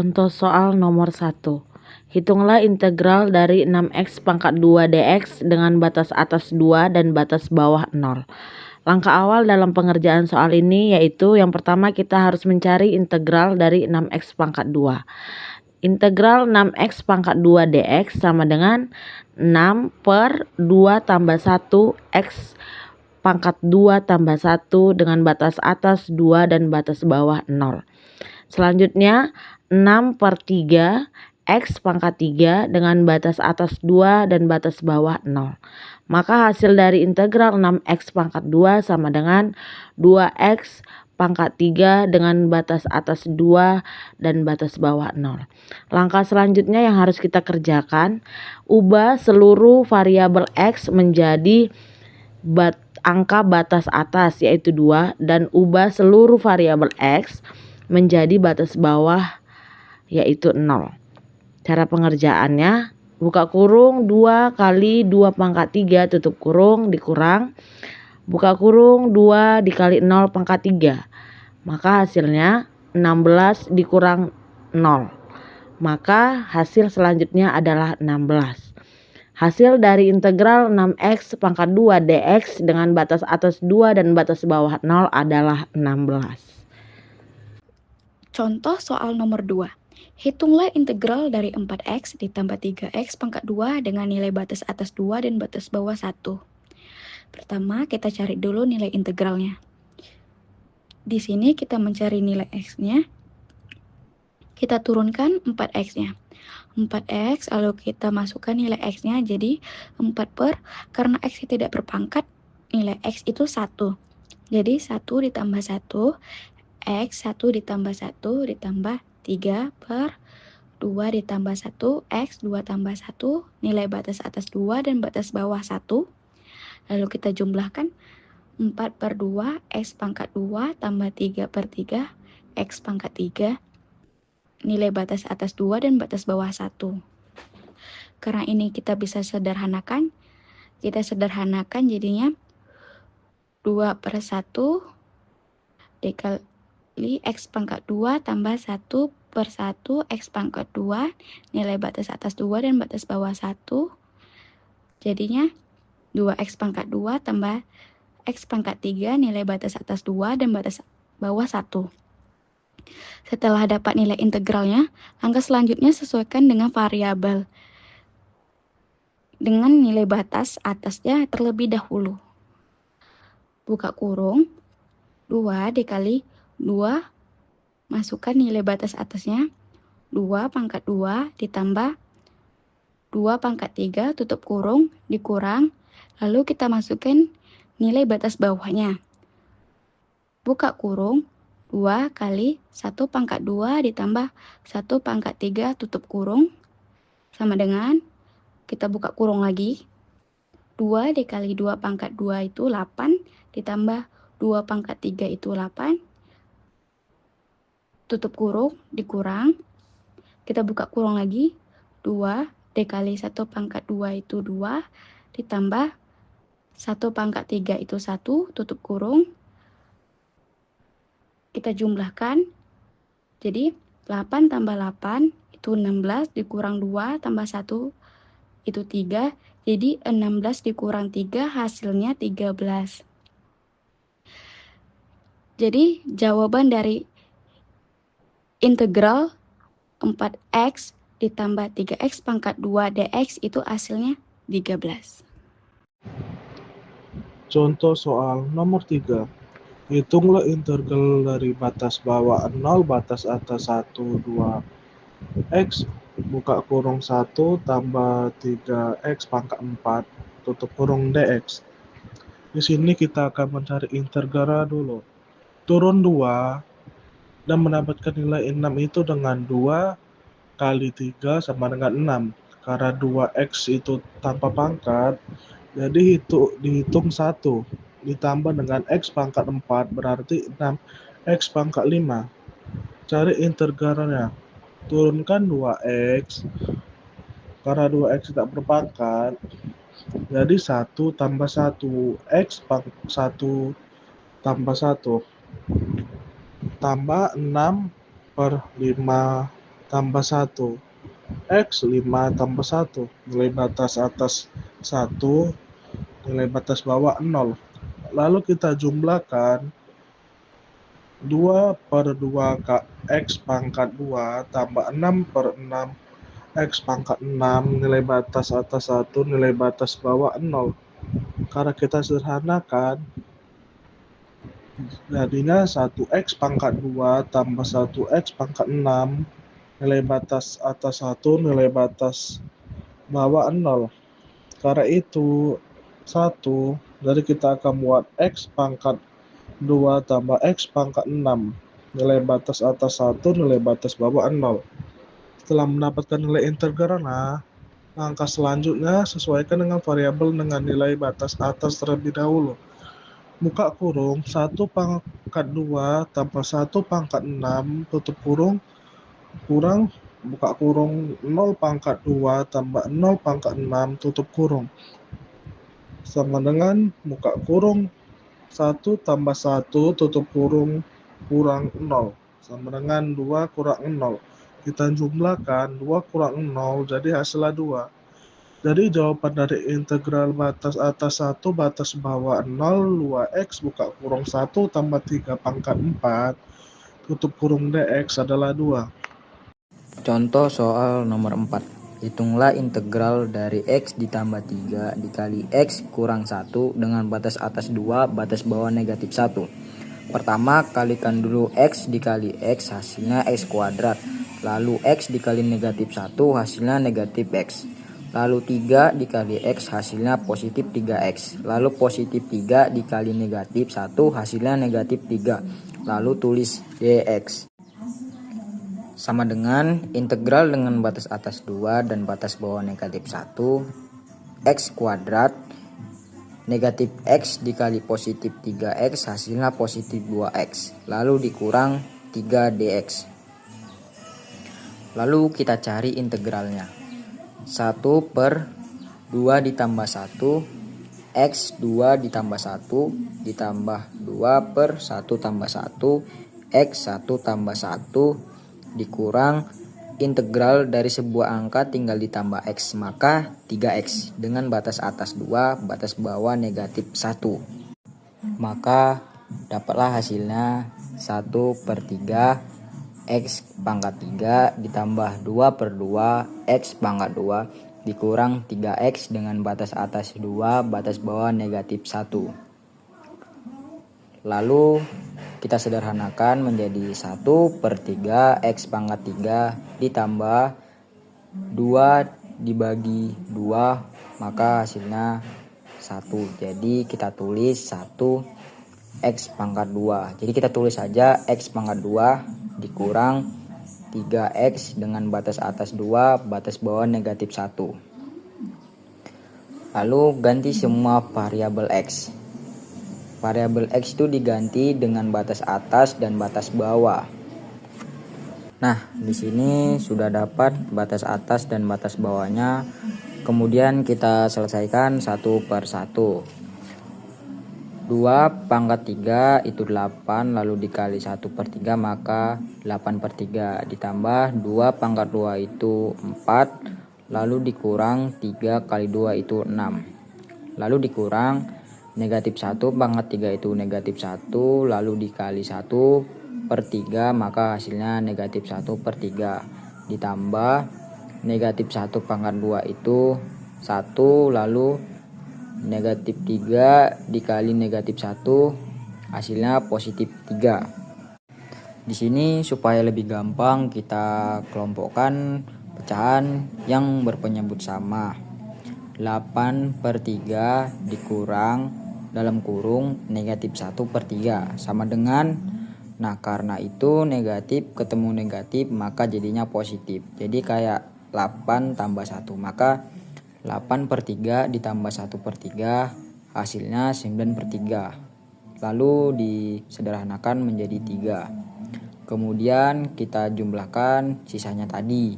Contoh soal nomor 1. Hitunglah integral dari 6x pangkat 2 dx dengan batas atas 2 dan batas bawah 0. Langkah awal dalam pengerjaan soal ini yaitu yang pertama kita harus mencari integral dari 6x pangkat 2. Integral 6x pangkat 2 dx sama dengan 6 per 2 tambah 1 x pangkat 2 tambah 1 dengan batas atas 2 dan batas bawah 0. Selanjutnya 6 per 3 x pangkat 3 dengan batas atas 2 dan batas bawah 0. Maka hasil dari integral 6x pangkat 2 sama dengan 2x pangkat 3 dengan batas atas 2 dan batas bawah 0. Langkah selanjutnya yang harus kita kerjakan, ubah seluruh variabel x menjadi angka batas atas yaitu 2 dan ubah seluruh variabel x menjadi batas bawah yaitu 0. Cara pengerjaannya, buka kurung 2 kali 2 pangkat 3 tutup kurung dikurang, buka kurung 2 dikali 0 pangkat 3. Maka hasilnya 16 dikurang 0. Maka hasil selanjutnya adalah 16. Hasil dari integral 6x pangkat 2 dx dengan batas atas 2 dan batas bawah 0 adalah 16. Contoh soal nomor 2. Hitunglah integral dari 4x ditambah 3x pangkat 2 dengan nilai batas atas 2 dan batas bawah 1. Pertama, kita cari dulu nilai integralnya. Di sini kita mencari nilai x-nya. Kita turunkan 4x-nya. 4x, lalu kita masukkan nilai x-nya, jadi 4 per, karena x tidak berpangkat, nilai x itu 1. Jadi 1 ditambah 1, x 1 ditambah 1 ditambah 3 per 2 ditambah 1, x 2 tambah 1, nilai batas atas 2 dan batas bawah 1. Lalu kita jumlahkan 4 per 2, x pangkat 2 tambah 3 per 3, x pangkat 3, nilai batas atas 2 dan batas bawah 1. Karena ini kita bisa sederhanakan, jadinya 2 per 1 dikali x pangkat 2 tambah 1 per 1 x pangkat 2, nilai batas atas 2 dan batas bawah 1. Jadinya 2x pangkat 2 tambah x pangkat 3, nilai batas atas 2 dan batas bawah 1. Setelah dapat nilai integralnya, langkah selanjutnya sesuaikan dengan variabel dengan nilai batas atasnya terlebih dahulu. Buka kurung, 2 dikali 2, masukkan nilai batas atasnya, 2 pangkat 2 ditambah 2 pangkat 3 tutup kurung dikurang, lalu kita masukkan nilai batas bawahnya. Buka kurung, 2 kali 1 pangkat 2 ditambah 1 pangkat 3 tutup kurung, sama dengan, kita buka kurung lagi, 2 dikali 2 pangkat 2 itu 8, ditambah 2 pangkat 3 itu 8, tutup kurung dikurang, kita buka kurung lagi, 2 dikali 1 pangkat 2 itu 2, ditambah 1 pangkat 3 itu 1, tutup kurung, kita jumlahkan, jadi 8 tambah 8 itu 16, dikurang 2 tambah 1 itu 3, jadi 16 dikurang 3 hasilnya 13. Jadi jawaban dari integral 4x ditambah 3x pangkat 2 dx itu hasilnya 13. Contoh soal nomor 3. Hitunglah integral dari batas bawah 0, batas atas 1, 2, x, buka kurung 1 tambah 3x pangkat 4, tutup kurung dx. Di sini kita akan mencari integral dulu. Turun 2 dan mendapatkan nilai 6 itu dengan 2 kali 3 sama dengan 6. Karena 2x itu tanpa pangkat, jadi dihitung 1 ditambah dengan x pangkat 4 berarti 6x pangkat 5. Cari integralnya. Turunkan 2x. Karena 2x tidak berpangkat, jadi 1 tambah 1, x pangkat 1 tambah 1 tambah 6 per 5 tambah 1. X 5 tambah 1. Nilai batas atas 1, nilai batas bawah 0. Lalu kita jumlahkan 2 per 2 X pangkat 2 tambah 6 per 6 X pangkat 6, nilai batas atas 1, nilai batas bawah 0. Karena kita sederhanakan, jadinya 1X pangkat 2 tambah 1X pangkat 6, nilai batas atas 1, nilai batas bawah 0. Karena itu 1, jadi kita akan buat X pangkat 2 tambah X pangkat 6, nilai batas atas 1, nilai batas bawah 0. Setelah mendapatkan nilai integralnya, langkah selanjutnya sesuaikan dengan variabel dengan nilai batas atas terlebih dahulu. Buka kurung 1 pangkat 2 tambah 1 pangkat 6 tutup kurung kurang buka kurung 0 pangkat 2 tambah 0 pangkat 6 tutup kurung sama dengan buka kurung 1 tambah 1 tutup kurung kurang 0 sama dengan 2 kurang 0. Kita jumlahkan 2 kurang 0 jadi hasilnya 2. Jadi jawaban dari integral batas atas 1 batas bawah 0 2x buka kurung 1 tambah 3 pangkat 4 tutup kurung dx adalah 2. Contoh soal nomor 4. Hitunglah integral dari x ditambah 3 dikali x kurang 1 dengan batas atas 2 batas bawah negatif 1. Pertama kalikan dulu x dikali x hasilnya x kuadrat. Lalu x dikali negatif 1 hasilnya negatif x. Lalu 3 dikali x hasilnya positif 3x. Lalu positif 3 dikali negatif 1 hasilnya negatif 3. Lalu tulis dx. Sama dengan integral dengan batas atas 2 dan batas bawah negatif 1. X kuadrat negatif x dikali positif 3x hasilnya positif 2x. Lalu dikurang 3 dx. Lalu kita cari integralnya. 1 per 2 ditambah 1 X 2 ditambah 1 ditambah 2 per 1 tambah 1 X 1 tambah 1 dikurang integral dari sebuah angka tinggal ditambah X maka 3X dengan batas atas 2 batas bawah negatif 1. Maka dapatlah hasilnya 1 per 3 X pangkat 3 ditambah 2 per 2 X pangkat 2 dikurang 3X dengan batas atas 2 batas bawah negatif 1. Lalu kita sederhanakan menjadi 1 per 3 X pangkat 3 ditambah 2 dibagi 2 maka hasilnya 1. Jadi kita tulis 1 X pangkat 2. Jadi kita tulis saja X pangkat 2 dikurang 3X dengan batas atas 2 batas bawah negatif 1. Lalu ganti semua variabel X. Variabel X itu diganti dengan batas atas dan batas bawah. Nah, di sini sudah dapat batas atas dan batas bawahnya. Kemudian kita selesaikan satu per satu. 2 pangkat 3 itu 8 lalu dikali 1 per 3 maka 8 per 3 ditambah 2 pangkat 2 itu 4 lalu dikurang 3 kali 2 itu 6 lalu dikurang negatif 1 pangkat 3 itu negatif 1 lalu dikali 1 per 3 maka hasilnya negatif 1 per 3 ditambah negatif 1 pangkat 2 itu 1 lalu negatif 3 dikali negatif 1 hasilnya positif 3. Di sini supaya lebih gampang kita kelompokkan pecahan yang berpenyebut sama. 8 per 3 dikurang dalam kurung negatif 1 per 3 sama dengan, nah karena itu negatif ketemu negatif maka jadinya positif. Jadi kayak 8 tambah 1 maka 8 per 3 ditambah 1 per 3 hasilnya 9 per 3 lalu disederhanakan menjadi 3. Kemudian kita jumlahkan sisanya tadi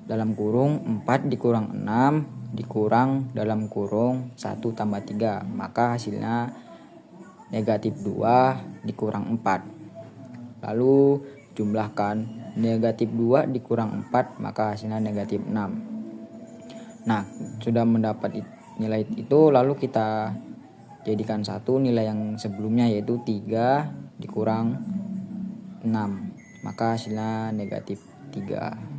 dalam kurung 4 dikurang 6 dikurang dalam kurung 1 tambah 3 maka hasilnya negatif 2 dikurang 4 lalu jumlahkan negatif 2 dikurang 4 maka hasilnya negatif 6. Nah, sudah mendapat nilai itu, lalu kita jadikan satu nilai yang sebelumnya, yaitu 3 dikurang 6 maka hasilnya negatif 3.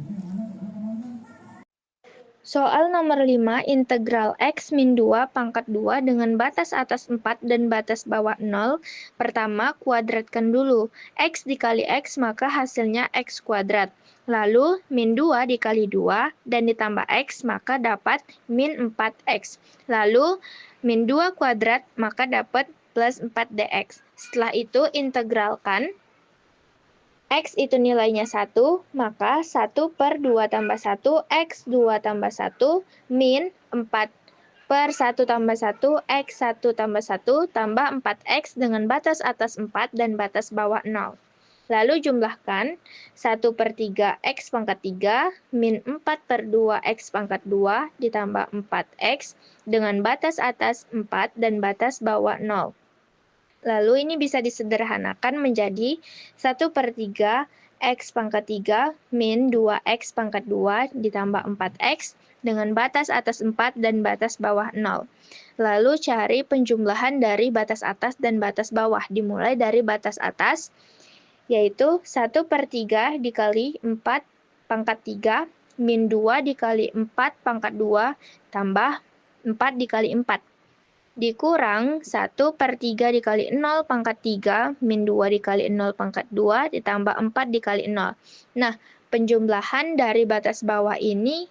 Soal nomor 5, integral x min 2 pangkat 2 dengan batas atas 4 dan batas bawah 0. Pertama, kuadratkan dulu. X dikali x maka hasilnya x kuadrat. Lalu, min 2 dikali 2 dan ditambah x maka dapat min 4x. Lalu, min 2 kuadrat maka dapat plus 4dx. Setelah itu, integralkan. X itu nilainya 1, maka 1 per 2 tambah 1, X 2 tambah 1, min 4 per 1 tambah 1, X 1 tambah 1, tambah 4X dengan batas atas 4 dan batas bawah 0. Lalu jumlahkan 1 per 3 X pangkat 3, min 4 per 2 X pangkat 2, ditambah 4X dengan batas atas 4 dan batas bawah 0. Lalu ini bisa disederhanakan menjadi 1 per 3 X pangkat 3 min 2X pangkat 2 ditambah 4X dengan batas atas 4 dan batas bawah 0. Lalu cari penjumlahan dari batas atas dan batas bawah. Dimulai dari batas atas, yaitu 1 per 3 dikali 4 pangkat 3 min 2 dikali 4 pangkat 2 tambah 4 dikali 4. Dikurang 1 per 3 dikali 0 pangkat 3 min 2 dikali 0 pangkat 2 ditambah 4 dikali 0. Nah, penjumlahan dari batas bawah ini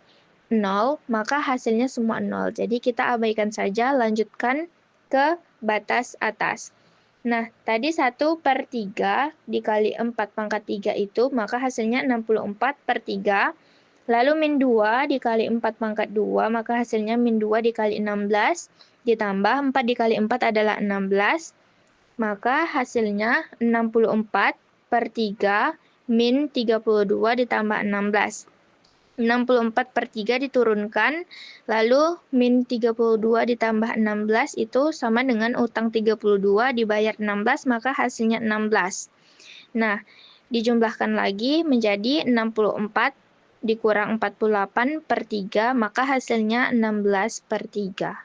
0, maka hasilnya semua 0. Jadi kita abaikan saja, lanjutkan ke batas atas. Nah, tadi 1 per 3 dikali 4 pangkat 3 itu, maka hasilnya 64 per 3. Lalu min 2 dikali 4 pangkat 2, maka hasilnya min 2 dikali 16, ditambah 4 dikali 4 adalah 16, maka hasilnya 64 per 3 min 32 ditambah 16. 64 per 3 diturunkan, lalu min 32 ditambah 16 itu sama dengan utang 32 dibayar 16, maka hasilnya 16. Nah, dijumlahkan lagi menjadi 64 dikurang 48 per 3, maka hasilnya 16 per 3.